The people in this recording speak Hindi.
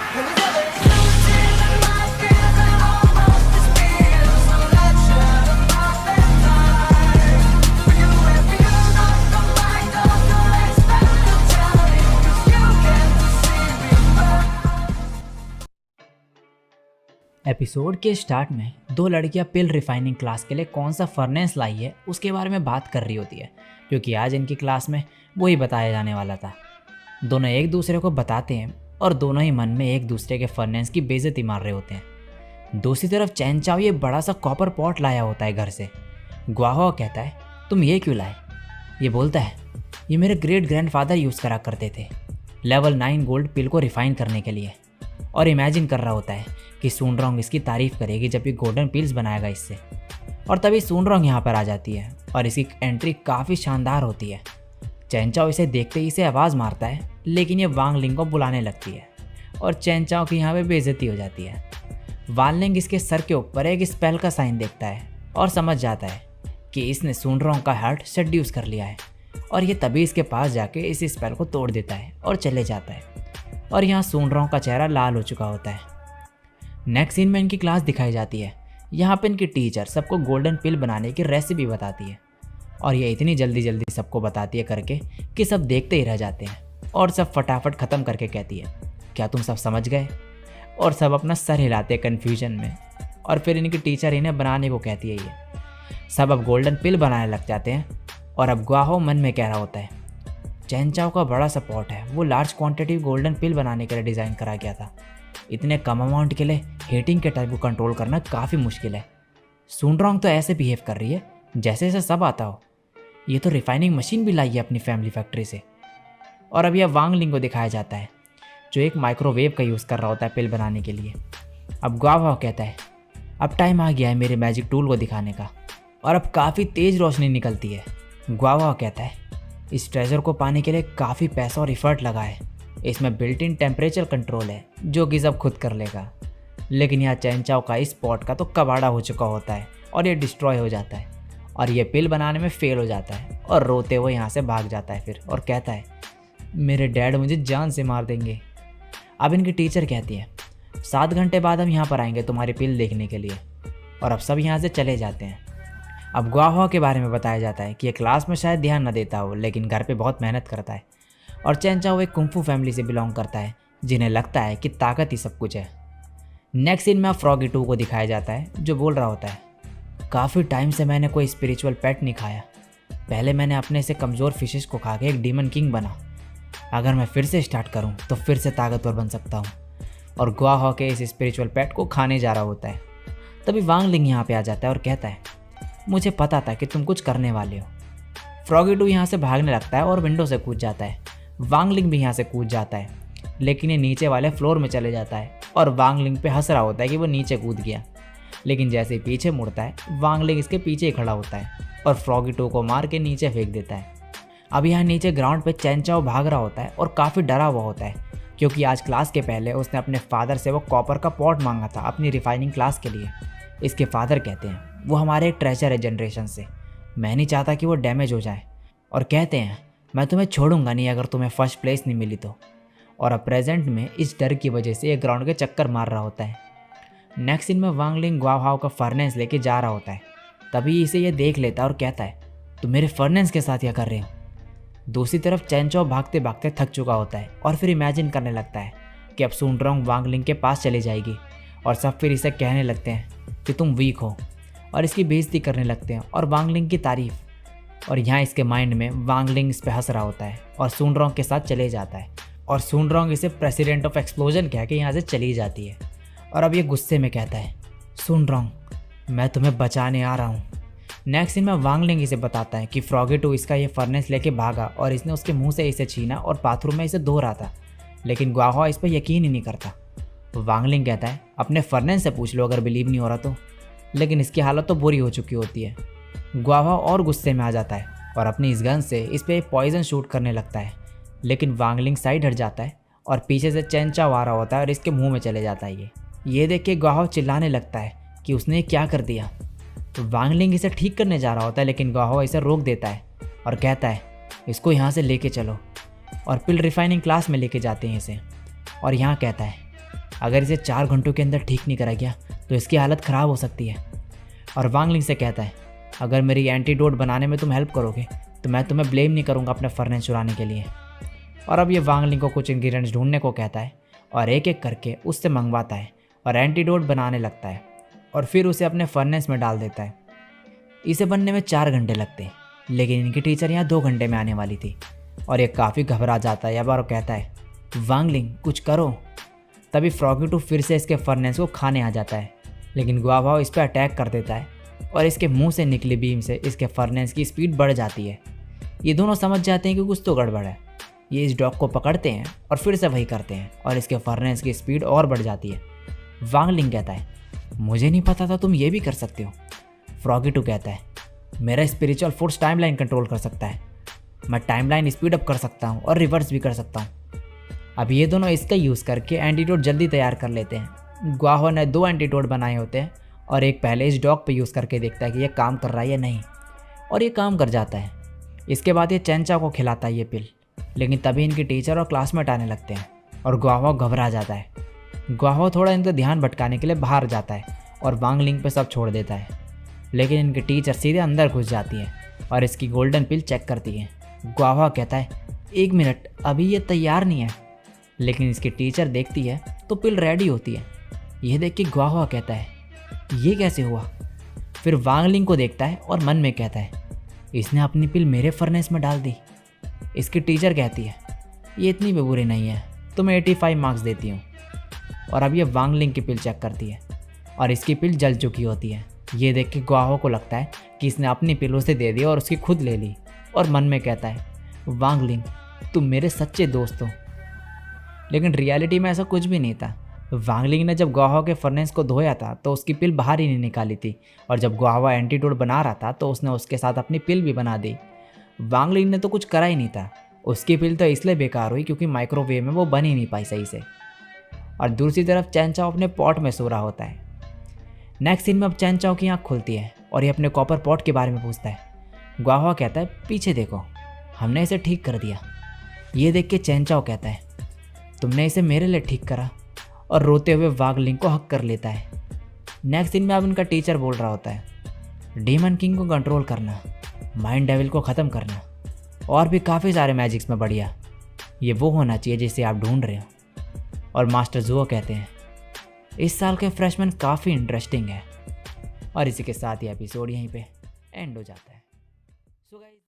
एपिसोड के स्टार्ट में दो लड़कियां पिल रिफाइनिंग क्लास के लिए कौन सा फर्नेस लाई है उसके बारे में बात कर रही होती है, क्योंकि आज इनकी क्लास में वही बताया जाने वाला था। दोनों एक दूसरे को बताते हैं और दोनों ही मन में एक दूसरे के फर्नेस की बेइज्जती मार रहे होते हैं। दूसरी तरफ चैन चाओ ये बड़ा सा कॉपर पॉट लाया होता है घर से। गुआहो कहता है तुम ये क्यों लाए? ये बोलता है ये मेरे ग्रेट ग्रैंडफादर यूज़ करा करते थे लेवल 9 गोल्ड पिल को रिफाइन करने के लिए, और इमेजिन कर रहा होता है कि सुनरोंग इसकी तारीफ़ करेगी जब ये गोल्डन पिल्स बनाएगा इससे। और तभी सुनरोंग यहाँ पर आ जाती है और इसकी एंट्री काफ़ी शानदार होती है। चैनचाओ इसे देखते ही इसे आवाज़ मारता है, लेकिन ये वांग लिंग को बुलाने लगती है और चैनचाओ की यहाँ पे बेइज्जती हो जाती है। वांग लिंग इसके सर के ऊपर एक स्पेल का साइन देखता है और समझ जाता है कि इसने सुनरोंग का हार्ट सेड्यूस कर लिया है, और ये तभी इसके पास जाके इस स्पेल को तोड़ देता है और चले जाता है। और यहाँ सुनरोंग का चेहरा लाल हो चुका होता है। नेक्स्ट सीन में इनकी क्लास दिखाई जाती है। यहाँ पे इनकी टीचर सबको गोल्डन पिल बनाने की रेसिपी बताती है, और ये इतनी जल्दी जल्दी सबको बताती है करके कि सब देखते ही रह जाते हैं, और सब फटाफट ख़त्म करके कहती है क्या तुम सब समझ गए? और सब अपना सर हिलाते हैं कन्फ्यूजन में। और फिर इनकी टीचर इन्हें बनाने को कहती है। ये सब अब गोल्डन पिल बनाने लग जाते हैं, और अब गुआहो मन में कह रहा होता है चैनचाओ का बड़ा सा पॉट है, वो लार्ज क्वांटिटी गोल्डन पिल बनाने के लिए डिज़ाइन करा गया था। इतने कम अमाउंट के लिए हीटिंग के टाइप को कंट्रोल करना काफ़ी मुश्किल है। सुनरोंग तो ऐसे बिहेव कर रही है जैसे इसे सब आता हो। ये तो रिफाइनिंग मशीन भी लाई है अपनी फैमिली फैक्ट्री से। और अब यह वांग लिंग को दिखाया जाता है जो एक माइक्रोवेव का यूज़ कर रहा होता है पिल बनाने के लिए। अब गुआहो कहता है अब टाइम आ गया है मेरे मैजिक टूल को दिखाने का, और अब काफ़ी तेज़ रोशनी निकलती है। गुआहो कहता है इस ट्रेजर को पाने के लिए काफ़ी पैसा और इफ़र्ट लगा है, इसमें बिल्ट इन टेम्परेचर कंट्रोल है जो कि सब खुद कर लेगा। लेकिन यहाँ चैनचाओ का इस पॉट का तो कबाड़ा हो चुका होता है और ये डिस्ट्रॉय हो जाता है, और ये पिल बनाने में फेल हो जाता है और रोते हुए यहाँ से भाग जाता है फिर, और कहता है मेरे डैड मुझे जान से मार देंगे। अब इनकी टीचर कहती है 7 घंटे बाद हम यहाँ पर आएंगे तुम्हारी पिल देखने के लिए, और अब सब यहाँ से चले जाते हैं। अब गुआहो के बारे में बताया जाता है कि ये क्लास में शायद ध्यान न देता हो, लेकिन घर पे बहुत मेहनत करता है, और चैनचाओ एक कुंफू फैमिली से बिलोंग करता है जिन्हें लगता है कि ताकत ही सब कुछ है। नेक्स्ट सीन में फ्रॉगी 2 को दिखाया जाता है जो बोल रहा होता है काफ़ी टाइम से मैंने कोई स्पिरिचुअल पेट नहीं खाया। पहले मैंने अपने से कमज़ोर फिशेस को खा के एक डीमन किंग बना। अगर मैं फिर से स्टार्ट करूँ तो फिर से ताकतवर बन सकता हूँ। और गुआहो के इस स्पिरिचुअल पेट को खाने जा रहा होता है। तभी वांग लिंग यहाँ पे आ जाता है और कहता है मुझे पता था कि तुम कुछ करने वाले हो। फ्रॉगी 2 यहाँ से भागने लगता है और विंडो से कूद जाता है। वांग लिंग भी यहाँ से कूद जाता है, लेकिन ये नीचे वाले फ्लोर में चले जाता है और वांग लिंग पे हंस रहा होता है कि वो नीचे कूद गया। लेकिन जैसे ही पीछे मुड़ता है वांग लिंग इसके पीछे ही खड़ा होता है और फ्रॉगी 2 को मार के नीचे फेंक देता है। अब यहाँ नीचे ग्राउंड पे चैनचाओ भाग रहा होता है और काफ़ी डरा हुआ होता है, क्योंकि आज क्लास के पहले उसने अपने फादर से वो कॉपर का पॉट मांगा था अपनी रिफाइनिंग क्लास के लिए। इसके फादर कहते हैं वो हमारे एक ट्रेजर है जनरेशन से, मैं नहीं चाहता कि वो डैमेज हो जाए, और कहते हैं मैं तुम्हें छोड़ूंगा नहीं अगर तुम्हें फर्स्ट प्लेस नहीं मिली तो। और अब प्रेजेंट में इस डर की वजह से ये ग्राउंड के चक्कर मार रहा होता है। नेक्स्ट सीन में वांग लिंग गुआहो का फर्नेस लेके जा रहा होता है। तभी इसे ये देख लेता है और कहता है तुम मेरे फर्नेस के साथ क्या कर रहे हो? दूसरी तरफ चैनचाओ भागते भागते थक चुका होता है और फिर इमेजिन करने लगता है कि अब सुनरोंग वांग लिंग के पास चली जाएगी, और सब फिर इसे कहने लगते हैं कि तुम वीक हो, और इसकी बेइज्जती करने लगते हैं और वांग लिंग की तारीफ। और यहाँ इसके माइंड में वांग लिंग इस पर हंस रहा होता है और सुनरोंग के साथ चले जाता है, और सुनरोंग इसे प्रेसिडेंट ऑफ एक्सप्लोजन कह के यहाँ से चली जाती है। और अब ये गुस्से में कहता है सुनरोंग मैं तुम्हें बचाने आ रहा हूँ। नेक्स्ट सीन में वांग लिंग इसे बताता है कि फ्रॉगी 2 इसका ये फर्नेस लेके भागा और इसने उसके मुंह से इसे छीना और बाथरूम में इसे धो रहा था, लेकिन गुआहो इस पर यकीन ही नहीं करता। वांग लिंग कहता है अपने फर्नेस से पूछ लो अगर बिलीव नहीं हो रहा तो, लेकिन इसकी हालत तो बुरी हो चुकी होती है। गुआहो और गुस्से में आ जाता है और अपनी इस गन से इस पर पॉइजन शूट करने लगता है, लेकिन वांग लिंग साइड हट जाता है और पीछे से चैनचाओ आ रहा होता है और इसके मुंह में चले जाता है। ये देख के गुआहो चिल्लाने लगता है कि उसने क्या कर दिया। तो वांग लिंग इसे ठीक करने जा रहा होता है, लेकिन गुआहो इसे रोक देता है और कहता है इसको यहाँ से लेके चलो, और पिल रिफाइनिंग क्लास में लेके जाते हैं इसे। और यहाँ कहता है अगर इसे 4 घंटों के अंदर ठीक नहीं करा गया तो इसकी हालत ख़राब हो सकती है। और वांग लिंग से कहता है, अगर मेरी एंटीडोट बनाने में तुम हेल्प करोगे तो मैं तुम्हें ब्लेम नहीं करूँगा अपने फर्नेस चुराने के लिए। और अब ये वांग लिंग को कुछ इंग्रेडिएंट्स ढूंढने को कहता है और एक एक करके उससे मंगवाता है और एंटीडोट बनाने लगता है और फिर उसे अपने फर्नेस में डाल देता है। इसे बनने में 4 घंटे लगते हैं, लेकिन इनकी टीचर यहाँ 2 घंटे में आने वाली थी और ये काफ़ी घबरा जाता है और कहता है, वांग लिंग कुछ करो। तभी फ्रॉगी टू फिर से इसके फर्नेस को खाने आ जाता है, लेकिन गुआवाओ इस पर अटैक कर देता है और इसके मुंह से निकली बीम से इसके फर्नेस की स्पीड बढ़ जाती है। ये दोनों समझ जाते हैं कि कुछ तो गड़बड़ है। ये इस डॉग को पकड़ते हैं और फिर से वही करते हैं और इसके फर्नेस की स्पीड और बढ़ जाती है। वांग लिंग कहता है, मुझे नहीं पता था तुम ये भी कर सकते हो। फ्रॉगी टू कहता है, मेरा स्पिरिचुअल फोर्स टाइमलाइन कंट्रोल कर सकता है, मैं टाइमलाइन स्पीड अप कर सकता हूँ और रिवर्स भी कर सकता हूँ। अब ये दोनों इसका यूज़ करके एंटीडोट जल्दी तैयार कर लेते हैं। गुआहो ने 2 एंटीडोट बनाए होते हैं और एक पहले इस डॉग पे यूज़ करके देखता है कि ये काम कर रहा है या नहीं, और ये काम कर जाता है। इसके बाद ये चैनचा को खिलाता है ये पिल, लेकिन तभी इनकी टीचर और क्लासमेट आने लगते हैं और गुआहो घबरा जाता है। गुआहो थोड़ा इनका ध्यान भटकाने के लिए बाहर जाता है और वांग लिंग पे सब छोड़ देता है, लेकिन इनकी टीचर सीधे अंदर घुस जाती है और इसकी गोल्डन पिल चेक करती है। गुआहो कहता है, 1 मिनट, अभी ये तैयार नहीं है, लेकिन इसकी टीचर देखती है तो पिल रेडी होती है। यह देख के गुआहो कहता है, ये कैसे हुआ। फिर वांग लिंग को देखता है और मन में कहता है, इसने अपनी पिल मेरे फर्नेस में डाल दी। इसकी टीचर कहती है, ये इतनी भी बुरी नहीं है, तुम्हें 85 मार्क्स देती हूँ। और अब ये वांग लिंग की पिल चेक करती है और इसकी पिल जल चुकी होती है। ये देख के गुआहो को लगता है कि इसने अपनी पिल उसे दे दी और उसकी खुद ले ली, और मन में कहता है, वांग लिंग तुम मेरे सच्चे दोस्त हो। लेकिन रियलिटी में ऐसा कुछ भी नहीं था। वांग लिंग ने जब गुआहो के फर्नेस को धोया था तो उसकी पिल बाहर ही नहीं निकाली थी, और जब गुआहो एंटीडोट बना रहा था तो उसने उसके साथ अपनी पिल भी बना दी। वांग लिंग ने तो कुछ करा ही नहीं था। उसकी पिल तो इसलिए बेकार हुई क्योंकि माइक्रोवेव में वो बन ही नहीं पाई सही से। और दूसरी तरफ चैनचाओ अपने पॉट में सो रहा होता है। नेक्स्ट सीन में अब चैनचाओ की आँख खुलती है और ये अपने कॉपर पॉट के बारे में पूछता है। गुआहो कहता है, पीछे देखो, हमने इसे ठीक कर दिया। ये देख के चैनचाओ कहता है, तुमने इसे मेरे लिए ठीक करा, और रोते हुए वांग लिंग को हक कर लेता है। नेक्स्ट सीन में अब उनका टीचर बोल रहा होता है, डीमन किंग को कंट्रोल करना, माइंड डेविल को ख़त्म करना, और भी काफ़ी सारे मैजिक्स में बढ़िया, ये वो होना चाहिए जिसे आप ढूंढ रहे हो। और मास्टर जुओ कहते हैं, इस साल के फ्रेशमैन काफ़ी इंटरेस्टिंग है। और इसी के साथ ही एपिसोड यहीं पे एंड हो जाता है। So guys